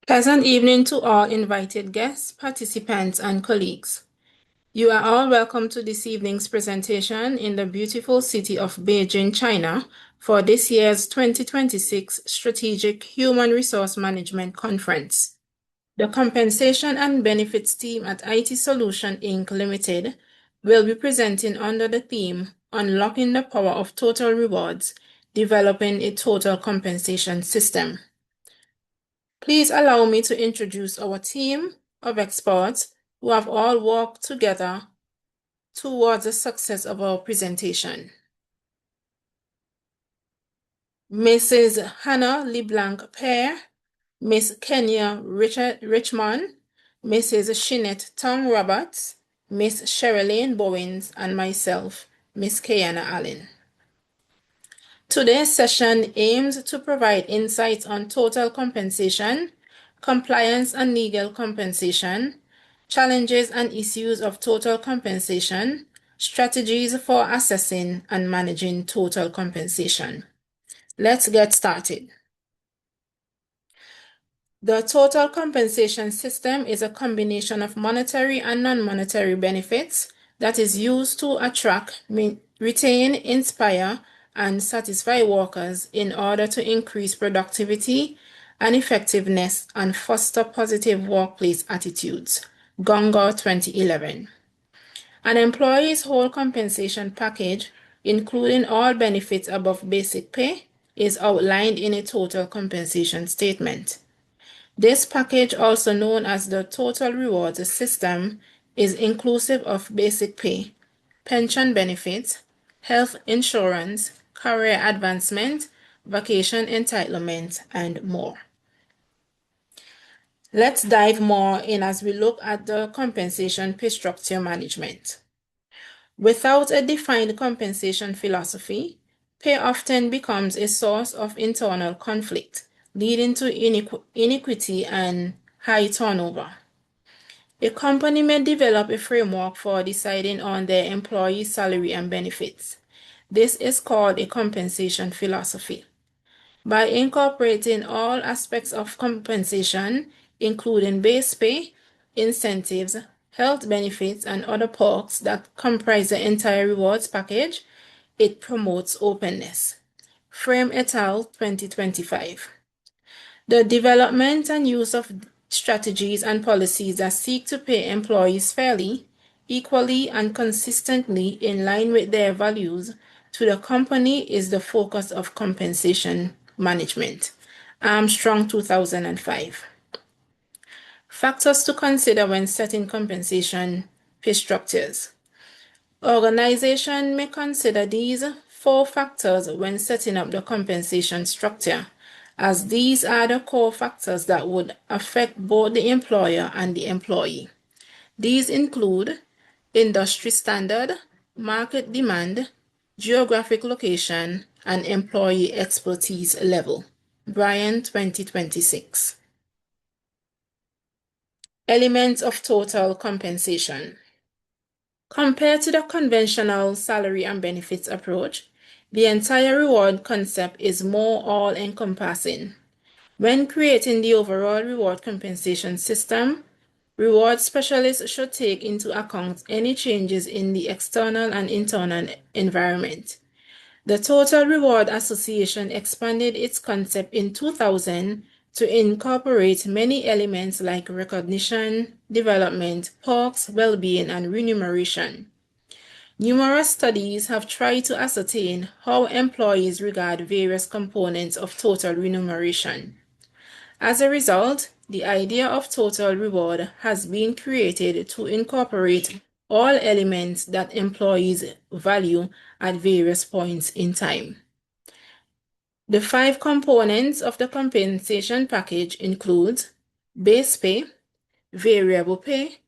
Pleasant evening to all invited guests, participants, and colleagues. You are all welcome to this evening's presentation in the beautiful city of Beijing, China, for this year's 2026 Strategic Human Resource Management Conference. The Compensation and Benefits team at IT Solution Inc. Limited will be presenting under the theme Unlocking the Power of Total Rewards, Developing a Total Compensation System. Please allow me to introduce our team of experts who have all worked together towards the success of our presentation. Mrs. Hannah LeBlanc-Pear, Miss Kenya Richmond, Mrs. Shinette Tong Roberts, Miss Sherilyn Bowens, and myself, Miss Kayana Allen. Today's session aims to provide insights on total compensation, compliance and legal compensation, challenges and issues of total compensation, strategies for assessing and managing total compensation. Let's get started. The total compensation system is a combination of monetary and non-monetary benefits that is used to attract, retain, inspire, and satisfy workers in order to increase productivity and effectiveness and foster positive workplace attitudes. Gongor 2011. An employee's whole compensation package, including all benefits above basic pay, is outlined in a total compensation statement. This package, also known as the Total Rewards System, is inclusive of basic pay, pension benefits, health insurance, career advancement, vacation entitlement, and more. Let's dive more in as we look at the compensation pay structure management. Without a defined compensation philosophy, pay often becomes a source of internal conflict, leading to inequity and high turnover. A company may develop a framework for deciding on their employee salary and benefits. This is called a compensation philosophy. By incorporating all aspects of compensation, including base pay, incentives, health benefits, and other perks that comprise the entire rewards package, it promotes openness. Frame et al. 2025. The development and use of strategies and policies that seek to pay employees fairly, equally, and consistently in line with their values to the company is the focus of compensation management. Armstrong 2005. Factors to consider when setting compensation pay structures. Organization may consider these 4 factors when setting up the compensation structure, as these are the core factors that would affect both the employer and the employee. These include industry standard, market demand, geographic location, and employee expertise level. Bryan 2026. Elements of total compensation. Compared to the conventional salary and benefits approach, the entire reward concept is more all-encompassing. When creating the overall reward compensation system, reward specialists should take into account any changes in the external and internal environment. The Total Reward Association expanded its concept in 2000 to incorporate many elements like recognition, development, perks, well-being, and remuneration. Numerous studies have tried to ascertain how employees regard various components of total remuneration. As a result, the idea of total reward has been created to incorporate all elements that employees value at various points in time. The 5 components of the compensation package include base pay, variable pay,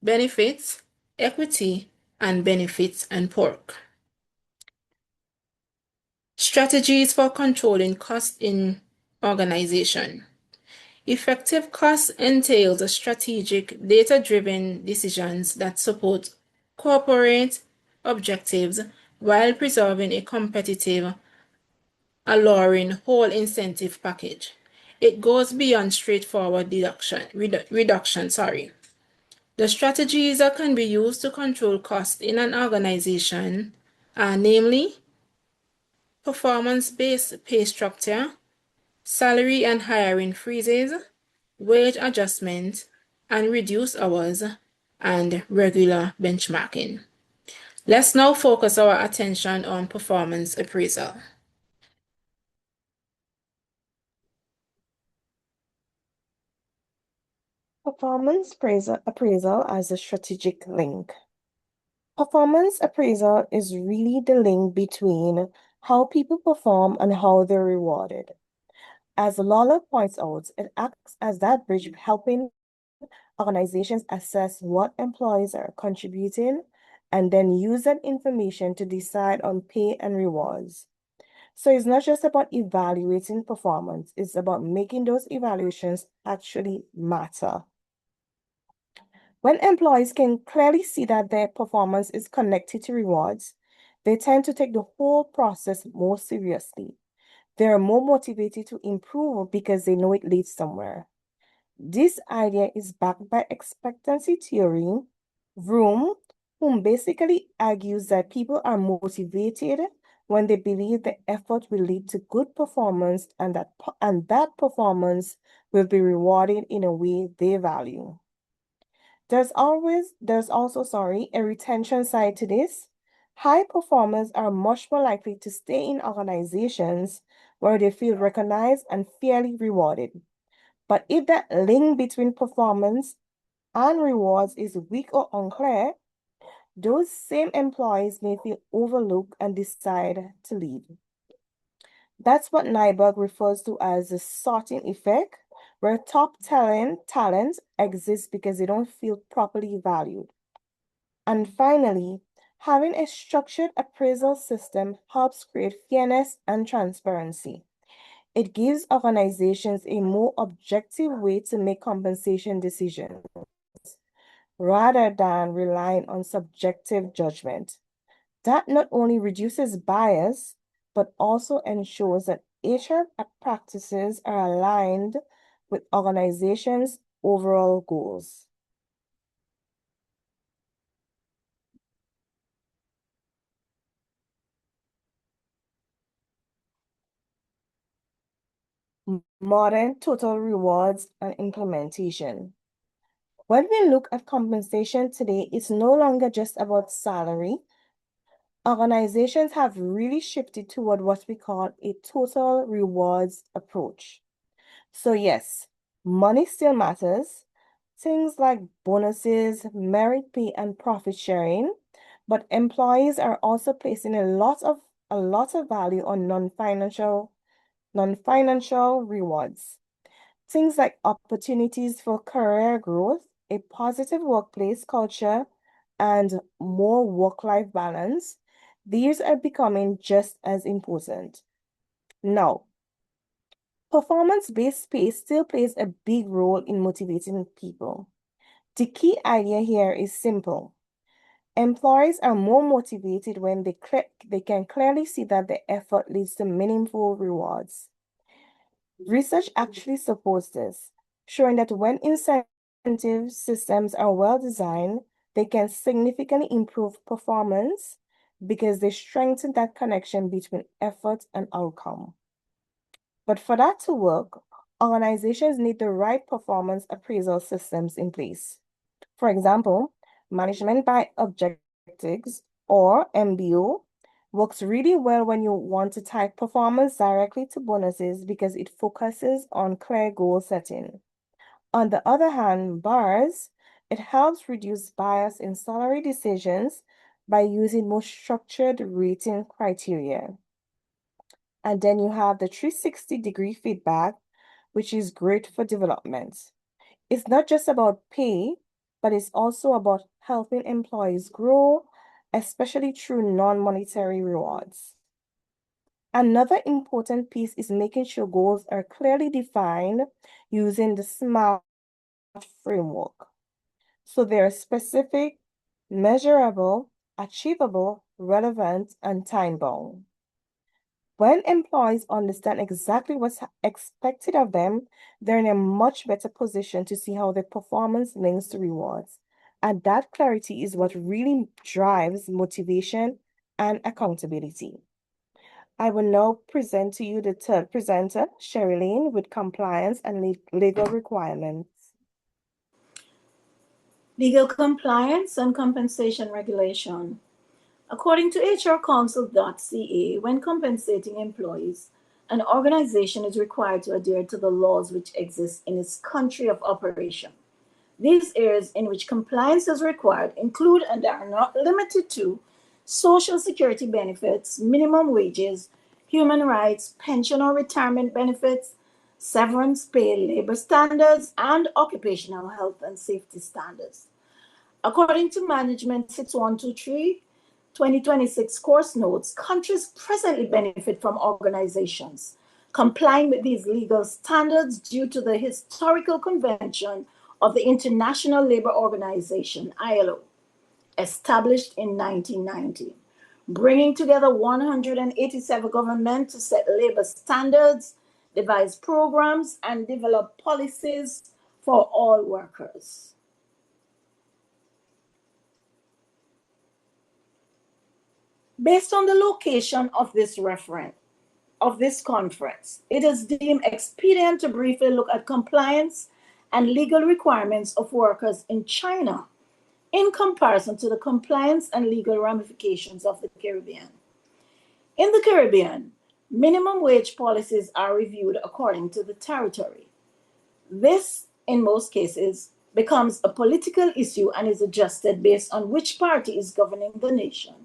benefits, equity, and benefits and perk. Strategies for controlling costs in organization. Effective cost entails strategic, data-driven decisions that support corporate objectives while preserving a competitive, alluring whole incentive package. It goes beyond straightforward reduction. The strategies that can be used to control cost in an organization are namely performance-based pay structure, salary and hiring freezes, wage adjustment, and reduced hours, and regular benchmarking. Let's now focus our attention on performance appraisal. Performance appraisal as a strategic link. Performance appraisal is really the link between how people perform and how they're rewarded. As Lawler points out, it acts as that bridge helping organizations assess what employees are contributing and then use that information to decide on pay and rewards. So it's not just about evaluating performance, it's about making those evaluations actually matter. When employees can clearly see that their performance is connected to rewards, they tend to take the whole process more seriously. They're more motivated to improve because they know it leads somewhere. This idea is backed by expectancy theory, Vroom, whom basically argues that people are motivated when they believe the effort will lead to good performance and that performance will be rewarded in a way they value. There's also, a retention side to this. High performers are much more likely to stay in organizations where they feel recognized and fairly rewarded. But if that link between performance and rewards is weak or unclear, those same employees may feel overlooked and decide to leave. That's what Nyberg refers to as the sorting effect, where top talent exists because they don't feel properly valued. And finally, having a structured appraisal system helps create fairness and transparency. It gives organizations a more objective way to make compensation decisions rather than relying on subjective judgment. That not only reduces bias, but also ensures that HR practices are aligned with organizations' overall goals. Modern total rewards and implementation. When we look at compensation today, it's no longer just about salary. Organizations have really shifted toward what we call a total rewards approach. So yes, money still matters, things like bonuses, merit pay, and profit sharing, but employees are also placing a lot of value on non-financial rewards. Things like opportunities for career growth, a positive workplace culture, and more work-life balance. These are becoming just as important. Now, performance-based pay still plays a big role in motivating people. The key idea here is simple. Employees are more motivated when they can clearly see that the effort leads to meaningful rewards. Research actually supports this, showing that when incentive systems are well designed, they can significantly improve performance because they strengthen that connection between effort and outcome. But for that to work, organizations need the right performance appraisal systems in place. For example, management by objectives or MBO works really well when you want to tie performance directly to bonuses because it focuses on clear goal setting. On the other hand, bars, it helps reduce bias in salary decisions by using more structured rating criteria. And then you have the 360-degree feedback, which is great for development. It's not just about pay, but it's also about helping employees grow, especially through non-monetary rewards. Another important piece is making sure goals are clearly defined using the SMART framework. So they're specific, measurable, achievable, relevant, and time-bound. When employees understand exactly what's expected of them, they're in a much better position to see how their performance links to rewards. And that clarity is what really drives motivation and accountability. I will now present to you the third presenter, Sherilyn, with compliance and legal requirements. Legal compliance and compensation regulation. According to hrcouncil.ca, when compensating employees, an organization is required to adhere to the laws which exist in its country of operation. These areas in which compliance is required include and are not limited to social security benefits, minimum wages, human rights, pension or retirement benefits, severance pay, labor standards, and occupational health and safety standards. According to Management 6123, 2026 course notes, countries presently benefit from organizations complying with these legal standards due to the historical convention of the International Labour Organization, ILO, established in 1990, bringing together 187 governments to set labor standards, devise programs, and develop policies for all workers. Based on the location of this conference, it is deemed expedient to briefly look at compliance and legal requirements of workers in China in comparison to the compliance and legal ramifications of the Caribbean. In the Caribbean, minimum wage policies are reviewed according to the territory. This, in most cases, becomes a political issue and is adjusted based on which party is governing the nation,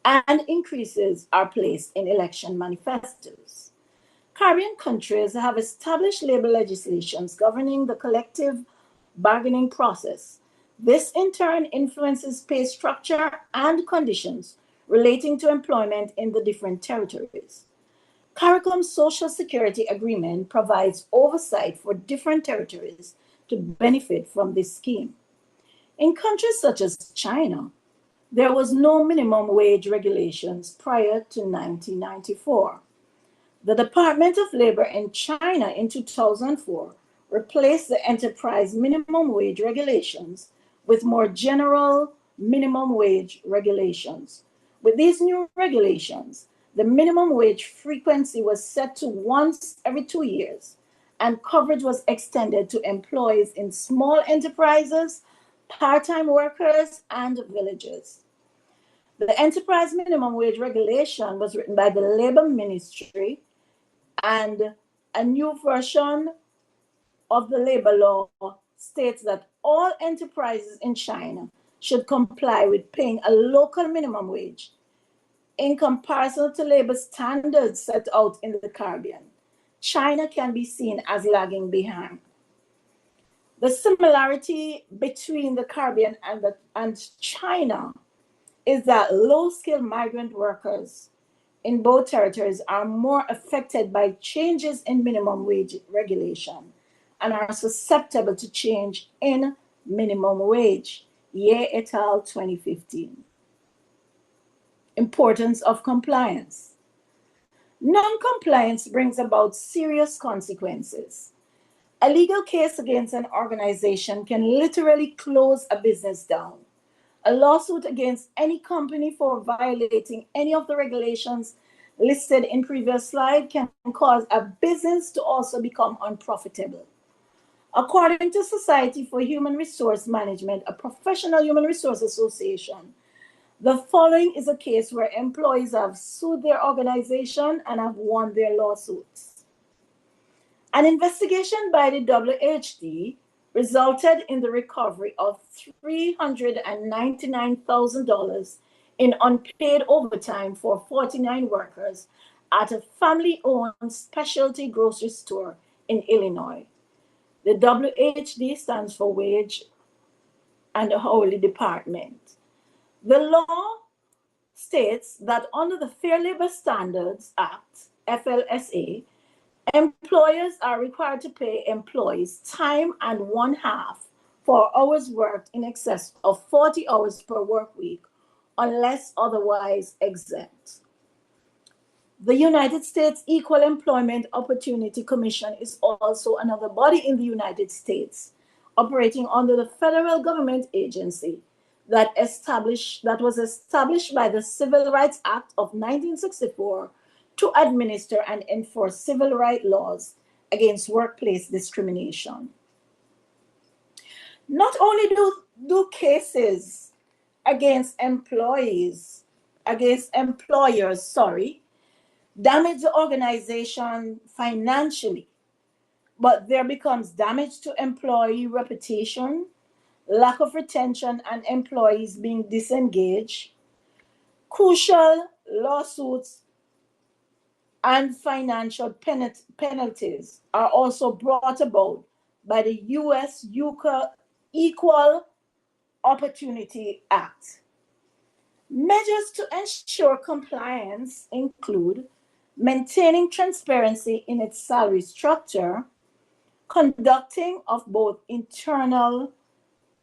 and increases are placed in election manifestos. Caribbean countries have established labor legislations governing the collective bargaining process. This in turn influences pay structure and conditions relating to employment in the different territories. CARICOM's Social Security Agreement provides oversight for different territories to benefit from this scheme. In countries such as China, there was no minimum wage regulations prior to 1994. The Department of Labor in China in 2004 replaced the enterprise minimum wage regulations with more general minimum wage regulations. With these new regulations, the minimum wage frequency was set to once every 2 years, and coverage was extended to employees in small enterprises, part-time workers, and villages. The enterprise minimum wage regulation was written by the Labor Ministry, and a new version of the labor law states that all enterprises in China should comply with paying a local minimum wage in comparison to labor standards set out in the Caribbean. China can be seen as lagging behind. The similarity between the Caribbean and China is that low-skilled migrant workers in both territories are more affected by changes in minimum wage regulation and are susceptible to change in minimum wage. Ye et al. 2015. Importance of compliance. Non-compliance brings about serious consequences. A legal case against an organization can literally close a business down. A lawsuit against any company for violating any of the regulations listed in previous slide can cause a business to also become unprofitable. According to Society for Human Resource Management, a professional human resource association, the following is a case where employees have sued their organization and have won their lawsuits. An investigation by the WHD resulted in the recovery of $399,000 in unpaid overtime for 49 workers at a family-owned specialty grocery store in Illinois. The WHD stands for Wage and Hourly Department. The law states that under the Fair Labor Standards Act, FLSA, employers are required to pay employees time and one half for hours worked in excess of 40 hours per work week, unless otherwise exempt. The United States Equal Employment Opportunity Commission is also another body in the United States operating under the federal government agency that was established by the Civil Rights Act of 1964 to administer and enforce civil rights laws against workplace discrimination. Not only do cases against employers, damage the organization financially, but there becomes damage to employee reputation, lack of retention, and employees being disengaged. Crucial lawsuits and financial penalties are also brought about by the U.S. Equal Opportunity Act. Measures to ensure compliance include maintaining transparency in its salary structure, conducting of both internal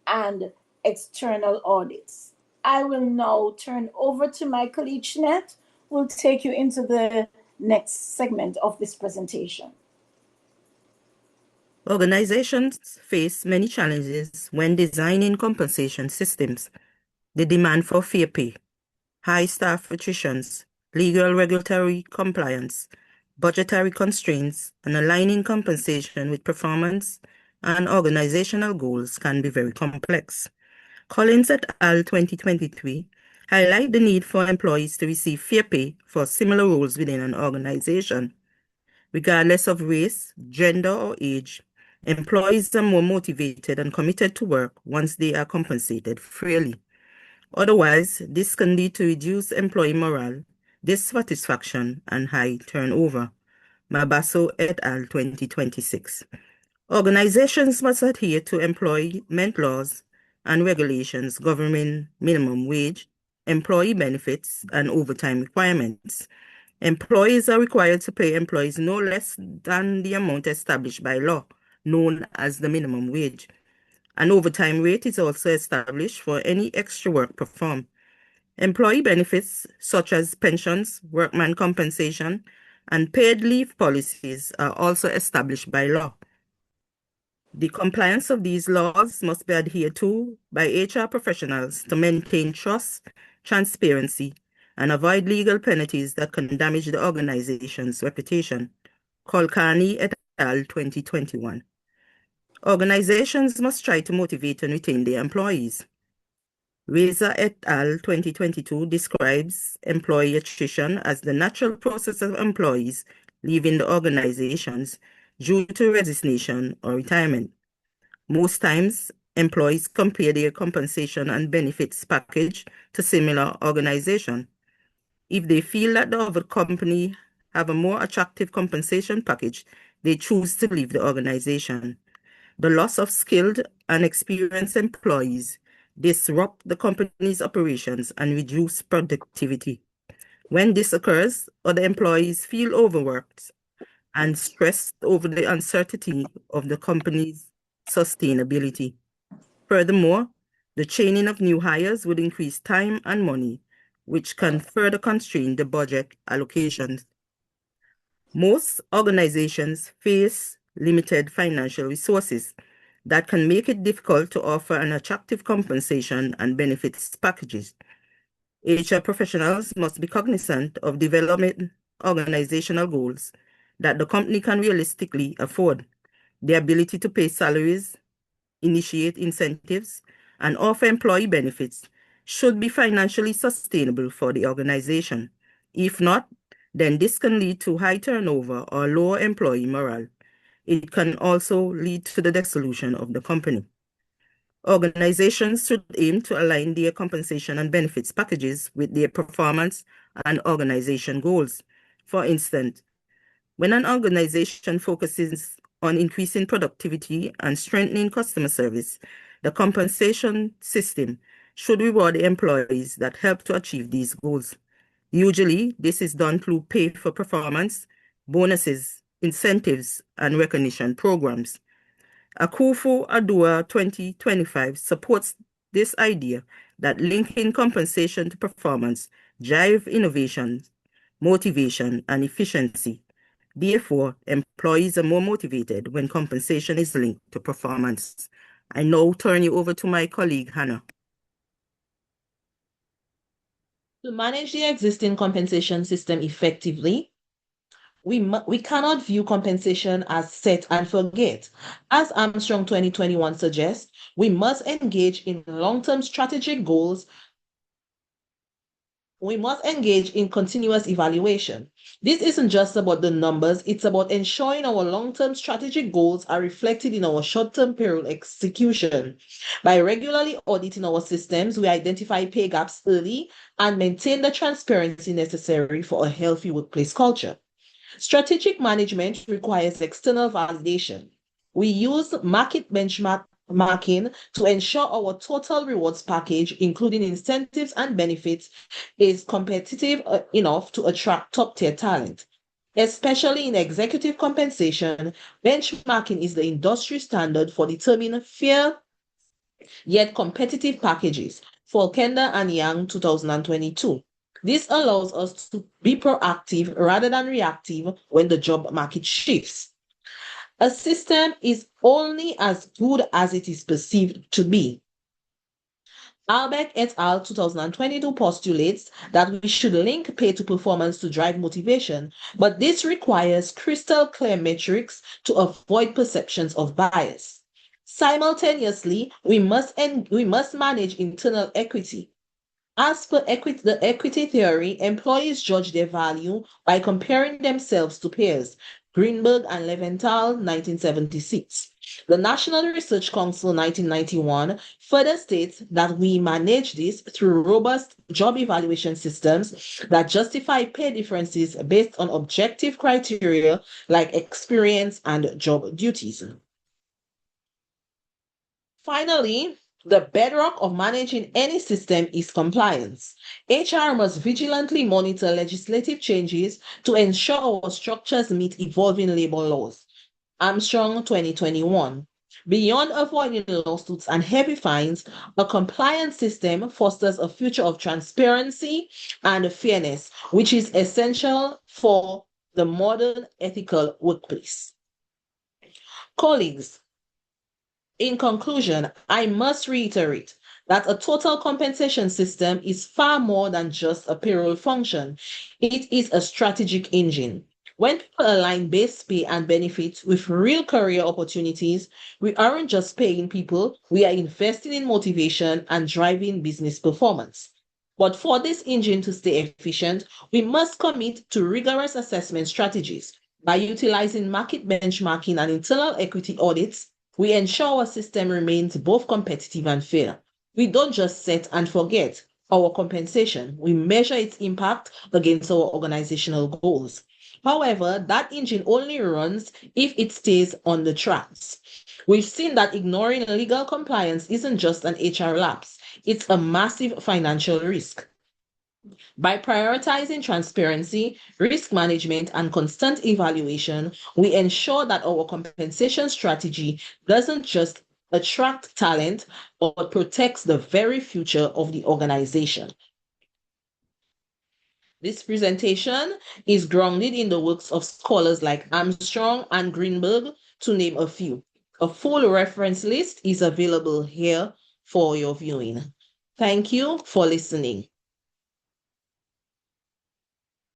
and external audits. I will now turn over to my colleague Jeanette, who will take you into the next segment of this presentation. Organizations face many challenges when designing compensation systems. The demand for fair pay, high staff attritions, legal regulatory compliance, budgetary constraints, and aligning compensation with performance and organizational goals can be very complex. Collins et al. 2023 highlight the need for employees to receive fair pay for similar roles within an organization. Regardless of race, gender, or age, employees are more motivated and committed to work once they are compensated fairly. Otherwise, this can lead to reduced employee morale, dissatisfaction, and high turnover. Mabasso et al. 2026. Organizations must adhere to employment laws and regulations governing minimum wage, employee benefits, and overtime requirements. Employees are required to pay employees no less than the amount established by law, known as the minimum wage. An overtime rate is also established for any extra work performed. Employee benefits, such as pensions, workman compensation, and paid leave policies are also established by law. The compliance of these laws must be adhered to by HR professionals to maintain trust, transparency, and avoid legal penalties that can damage the organization's reputation. Kulkarni et al. 2021. Organizations must try to motivate and retain their employees. Reza et al. 2022 describes employee attrition as the natural process of employees leaving the organizations due to resignation or retirement. Most times, employees compare their compensation and benefits package to similar organizations. If they feel that the other company have a more attractive compensation package, they choose to leave the organization. The loss of skilled and experienced employees disrupt the company's operations and reduce productivity. When this occurs, other employees feel overworked and stressed over the uncertainty of the company's sustainability. Furthermore, the training of new hires would increase time and money, which can further constrain the budget allocations. Most organizations face limited financial resources that can make it difficult to offer an attractive compensation and benefits packages. HR professionals must be cognizant of developing organizational goals that the company can realistically afford. The ability to pay salaries, initiate incentives, and offer employee benefits should be financially sustainable for the organization. If not, then this can lead to high turnover or lower employee morale. It can also lead to the dissolution of the company. Organizations should aim to align their compensation and benefits packages with their performance and organization goals. For instance, when an organization focuses on increasing productivity and strengthening customer service, the compensation system should reward the employees that help to achieve these goals. Usually, this is done through pay for performance, bonuses, incentives, and recognition programs. Akufo-Addo 2025 supports this idea that linking compensation to performance drive innovation, motivation, and efficiency. Therefore, employees are more motivated when compensation is linked to performance. I now turn you over to my colleague, Hannah. To manage the existing compensation system effectively, we cannot view compensation as set and forget. As Armstrong 2021 suggests, we must engage in long-term strategic goals. We must engage in continuous evaluation. This isn't just about the numbers, it's about ensuring our long-term strategic goals are reflected in our short-term payroll execution. By regularly auditing our systems, we identify pay gaps early and maintain the transparency necessary for a healthy workplace culture. Strategic management requires external validation. We use market benchmarking to ensure our total rewards package, including incentives and benefits, is competitive enough to attract top-tier talent. Especially in executive compensation, benchmarking is the industry standard for determining fair yet competitive packages. Falkender and Young 2022. This allows us to be proactive rather than reactive when the job market shifts. A system is only as good as it is perceived to be. Albeck et al. 2022 postulates that we should link pay to performance to drive motivation, but this requires crystal clear metrics to avoid perceptions of bias. Simultaneously, we must manage internal equity. As per the equity theory, employees judge their value by comparing themselves to peers. Greenberg and Leventhal, 1976. The National Research Council, 1991, further states that we manage this through robust job evaluation systems that justify pay differences based on objective criteria like experience and job duties. Finally, the bedrock of managing any system is compliance. HR must vigilantly monitor legislative changes to ensure our structures meet evolving labor laws. Armstrong 2021. Beyond avoiding lawsuits and heavy fines, a compliance system fosters a future of transparency and fairness, which is essential for the modern ethical workplace. Colleagues, in conclusion, I must reiterate that a total compensation system is far more than just a payroll function. It is a strategic engine. When people align base pay and benefits with real career opportunities, we aren't just paying people, we are investing in motivation and driving business performance. But for this engine to stay efficient, we must commit to rigorous assessment strategies. By utilizing market benchmarking and internal equity audits, we ensure our system remains both competitive and fair. We don't just set and forget our compensation. We measure its impact against our organizational goals. However, that engine only runs if it stays on the tracks. We've seen that ignoring legal compliance isn't just an HR lapse, it's a massive financial risk. By prioritizing transparency, risk management, and constant evaluation, we ensure that our compensation strategy doesn't just attract talent, but protects the very future of the organization. This presentation is grounded in the works of scholars like Armstrong and Greenberg, to name a few. A full reference list is available here for your viewing. Thank you for listening.